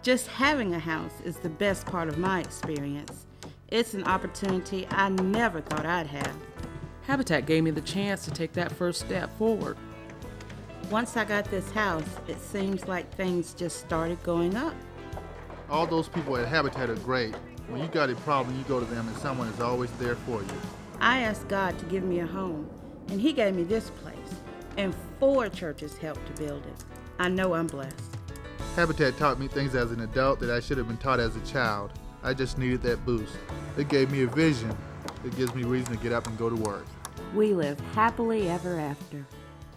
Just having a house is the best part of my experience. It's an opportunity I never thought I'd have. Habitat gave me the chance to take that first step forward. Once I got this house, it seems like things just started going up. All those people at Habitat are great. When you got a problem, you go to them and someone is always there for you. I asked God to give me a home, and He gave me this place, and 4 churches helped to build it. I know I'm blessed. Habitat taught me things as an adult that I should have been taught as a child. I just needed that boost. It gave me a vision. It gives me reason to get up and go to work. We live happily ever after.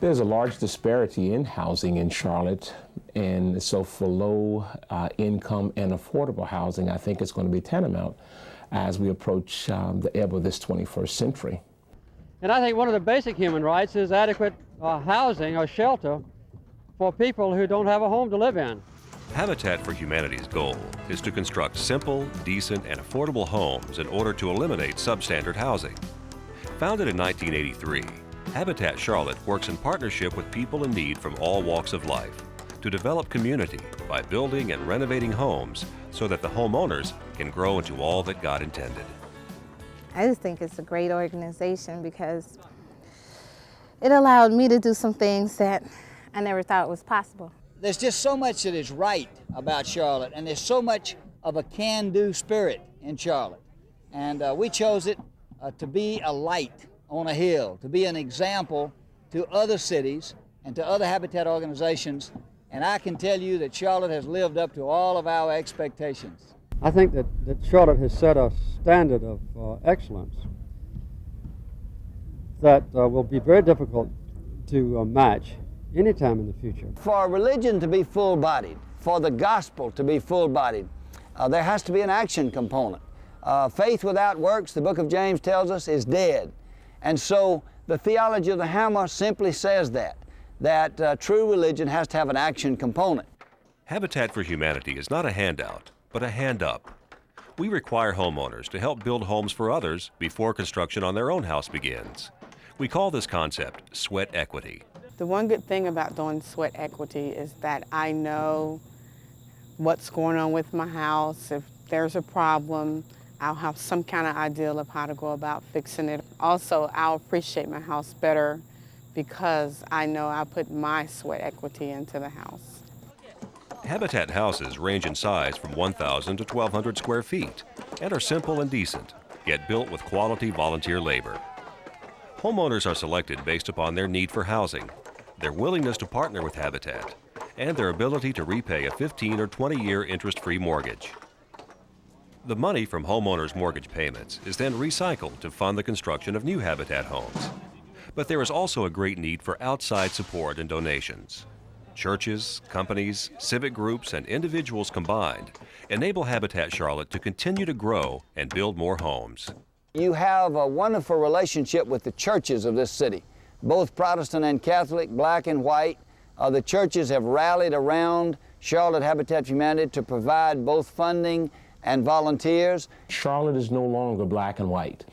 There's a large disparity in housing in Charlotte, and so for low income and affordable housing, I think it's going to be tantamount as we approach the ebb of this 21st century. And I think one of the basic human rights is adequate housing or shelter for people who don't have a home to live in. Habitat for Humanity's goal is to construct simple, decent, and affordable homes in order to eliminate substandard housing. Founded in 1983, Habitat Charlotte works in partnership with people in need from all walks of life to develop community by building and renovating homes so that the homeowners can grow into all that God intended. I just think it's a great organization because it allowed me to do some things that I never thought was possible. There's just so much that is right about Charlotte, and there's so much of a can-do spirit in Charlotte. And we chose it to be a light on a hill, to be an example to other cities and to other Habitat organizations. And I can tell you that Charlotte has lived up to all of our expectations. I think that Charlotte has set a standard of excellence that will be very difficult to match anytime in the future. For religion to be full-bodied, for the gospel to be full-bodied, there has to be an action component. Faith without works, the book of James tells us, is dead. And so the theology of the hammer simply says that true religion has to have an action component. Habitat for Humanity is not a handout, but a hand up. We require homeowners to help build homes for others before construction on their own house begins. We call this concept sweat equity. The one good thing about doing sweat equity is that I know what's going on with my house. If there's a problem, I'll have some kind of idea of how to go about fixing it. Also, I'll appreciate my house better because I know I put my sweat equity into the house. Habitat houses range in size from 1,000 to 1,200 square feet and are simple and decent, yet built with quality volunteer labor. Homeowners are selected based upon their need for housing, their willingness to partner with Habitat, and their ability to repay a 15 or 20-year interest-free mortgage. The money from homeowners' mortgage payments is then recycled to fund the construction of new Habitat homes. But there is also a great need for outside support and donations. Churches, companies, civic groups, and individuals combined enable Habitat Charlotte to continue to grow and build more homes. You have a wonderful relationship with the churches of this city, both Protestant and Catholic, black and white. The churches have rallied around Charlotte Habitat for Humanity to provide both funding and volunteers. Charlotte is no longer black and white.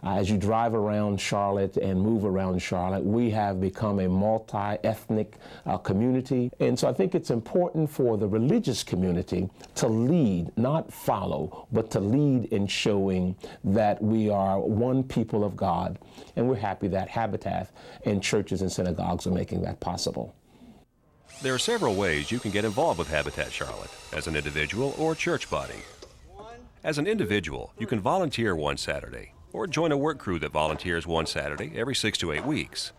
As you drive around Charlotte and move around Charlotte, we have become a multi-ethnic community. And so I think it's important for the religious community to lead, not follow, but to lead in showing that we are one people of God. And we're happy that Habitat and churches and synagogues are making that possible. There are several ways you can get involved with Habitat Charlotte as an individual or church body. As an individual, you can volunteer one Saturday or join a work crew that volunteers one Saturday every 6 to 8 weeks.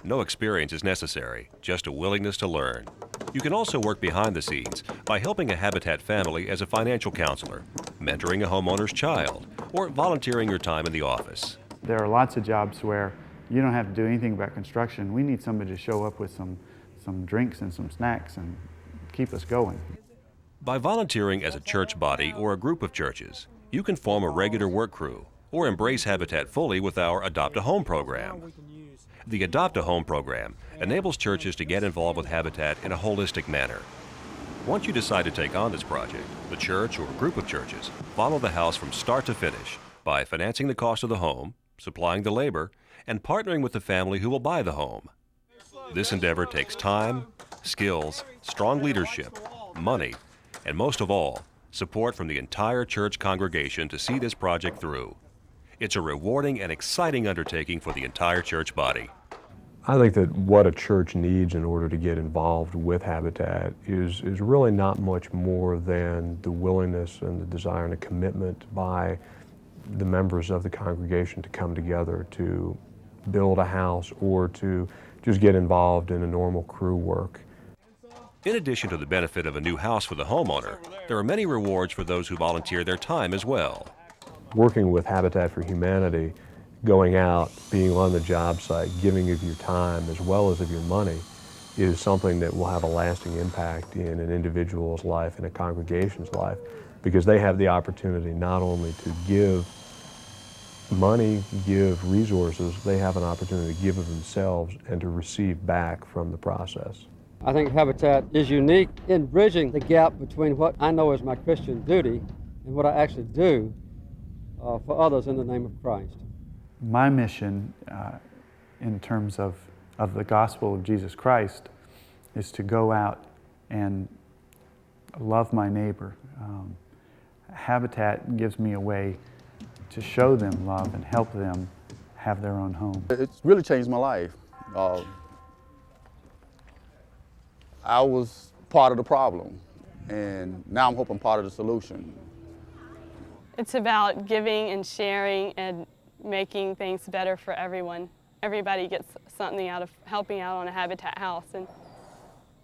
No experience is necessary, just a willingness to learn. You can also work behind the scenes by helping a Habitat family as a financial counselor, mentoring a homeowner's child, or volunteering your time in the office. There are lots of jobs where you don't have to do anything about construction. We need somebody to show up with some drinks and some snacks and keep us going. By volunteering as a church body or a group of churches, you can form a regular work crew or embrace Habitat fully with our Adopt a Home program. The Adopt a Home program enables churches to get involved with Habitat in a holistic manner. Once you decide to take on this project, the church or group of churches follow the house from start to finish by financing the cost of the home, supplying the labor, and partnering with the family who will buy the home. This endeavor takes time, skills, strong leadership, money, and most of all, support from the entire church congregation to see this project through. It's a rewarding and exciting undertaking for the entire church body. I think that what a church needs in order to get involved with Habitat is really not much more than the willingness and the desire and the commitment by the members of the congregation to come together to build a house or to just get involved in a normal crew work. In addition to the benefit of a new house for the homeowner, there are many rewards for those who volunteer their time as well. Working with Habitat for Humanity, going out, being on the job site, giving of your time as well as of your money is something that will have a lasting impact in an individual's life and a congregation's life, because they have the opportunity not only to give money, give resources, they have an opportunity to give of themselves and to receive back from the process. I think Habitat is unique in bridging the gap between what I know is my Christian duty and what I actually do for others in the name of Christ. My mission in terms of the gospel of Jesus Christ is to go out and love my neighbor. Habitat gives me a way to show them love and help them have their own home. It's really changed my life. I was part of the problem, and now I'm hoping part of the solution. It's about giving and sharing and making things better for everyone. Everybody gets something out of helping out on a Habitat house, and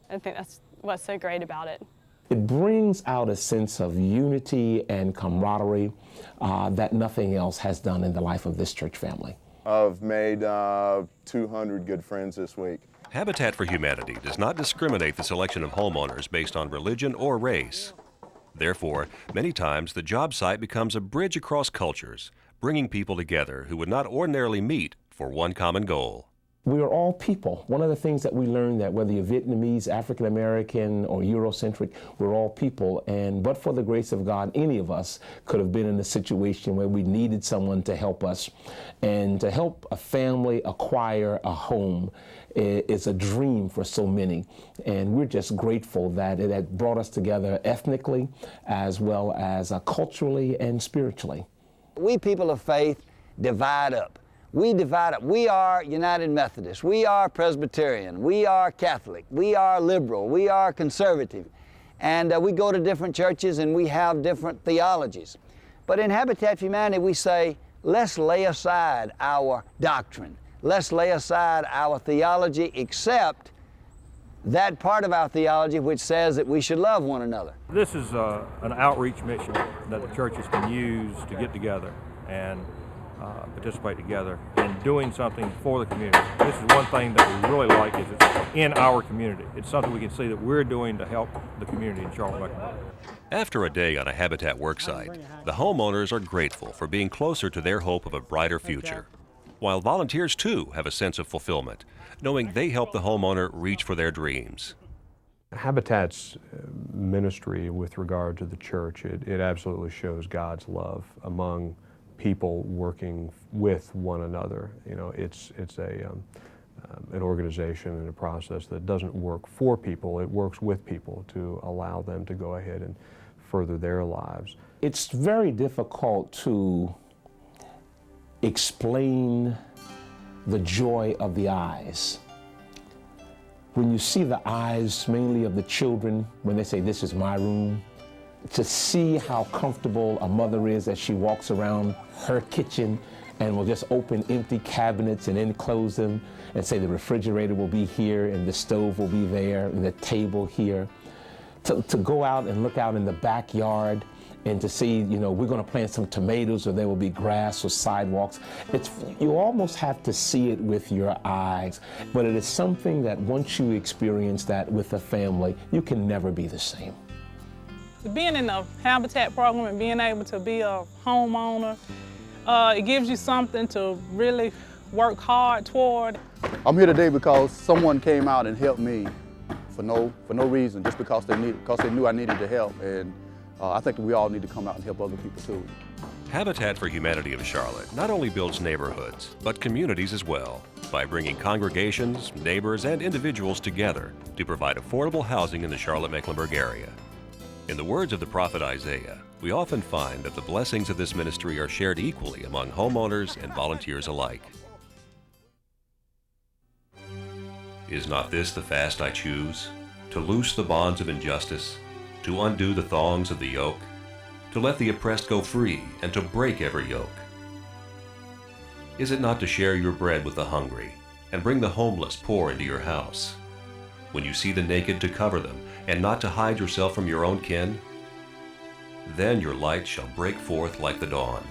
I think that's what's so great about it. It brings out a sense of unity and camaraderie that nothing else has done in the life of this church family. I've made 200 good friends this week. Habitat for Humanity does not discriminate the selection of homeowners based on religion or race. Therefore, many times the job site becomes a bridge across cultures, bringing people together who would not ordinarily meet for one common goal. We are all people. One of the things that we learned that whether you're Vietnamese, African American, or Eurocentric, we're all people, and but for the grace of God, any of us could have been in a situation where we needed someone to help us. And to help a family acquire a home is a dream for so many. And we're just grateful that it had brought us together ethnically as well as culturally and spiritually. We people of faith divide up. We divide up. We are United Methodist. We are Presbyterian. We are Catholic. We are liberal. We are conservative. And we go to different churches and we have different theologies. But in Habitat for Humanity, we say, let's lay aside our doctrine. Let's lay aside our theology, except that part of our theology which says that we should love one another. This is an outreach mission that the churches can use to get together and participate together in doing something for the community. This is one thing that we really like, is it's in our community. It's something we can see that we're doing to help the community in Charlotte-Mecklenburg. After a day on a Habitat worksite, the homeowners are grateful for being closer to their hope of a brighter future, while volunteers too have a sense of fulfillment, knowing they help the homeowner reach for their dreams. Habitat's ministry with regard to the church, it absolutely shows God's love among people working with one another. You know, it's an organization and a process that doesn't work for people, it works with people to allow them to go ahead and further their lives. It's very difficult to explain the joy of the eyes. When you see the eyes mainly of the children when they say, "This is my room," to see how comfortable a mother is as she walks around her kitchen and will just open empty cabinets and then close them and say the refrigerator will be here and the stove will be there and the table here. To go out and look out in the backyard and to see, you know, we're going to plant some tomatoes or there will be grass or sidewalks. You almost have to see it with your eyes, but it is something that once you experience that with a family, you can never be the same. Being in the Habitat program and being able to be a homeowner, it gives you something to really work hard toward. I'm here today because someone came out and helped me for no reason, just because they knew I needed the help. And I think we all need to come out and help other people too. Habitat for Humanity of Charlotte not only builds neighborhoods, but communities as well, by bringing congregations, neighbors, and individuals together to provide affordable housing in the Charlotte-Mecklenburg area. In the words of the prophet Isaiah, we often find that the blessings of this ministry are shared equally among homeowners and volunteers alike. Is not this the fast I choose? To loose the bonds of injustice, to undo the thongs of the yoke, to let the oppressed go free, and to break every yoke? Is it not to share your bread with the hungry, and bring the homeless poor into your house? When you see the naked, to cover them, and not to hide yourself from your own kin? Then your light shall break forth like the dawn,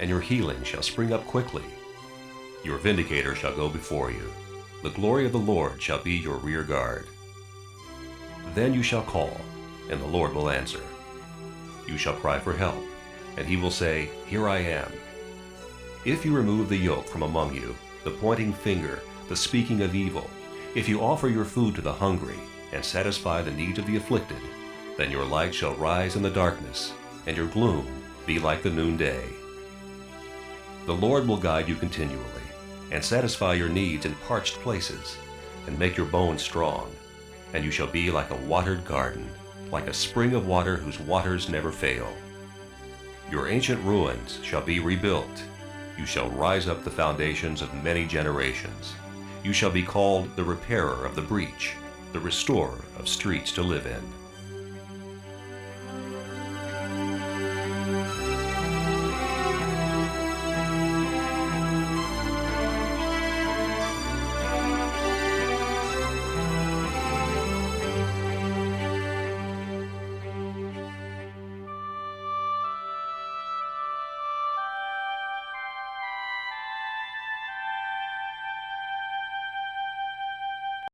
and your healing shall spring up quickly. Your vindicator shall go before you. The glory of the Lord shall be your rear guard. Then you shall call, and the Lord will answer. You shall cry for help, and he will say, Here I am. If you remove the yoke from among you, the pointing finger, the speaking of evil, if you offer your food to the hungry, and satisfy the needs of the afflicted, then your light shall rise in the darkness, and your gloom be like the noonday. The Lord will guide you continually, and satisfy your needs in parched places, and make your bones strong, and you shall be like a watered garden, like a spring of water whose waters never fail. Your ancient ruins shall be rebuilt. You shall rise up the foundations of many generations. You shall be called the repairer of the breach, the restorer of streets to live in.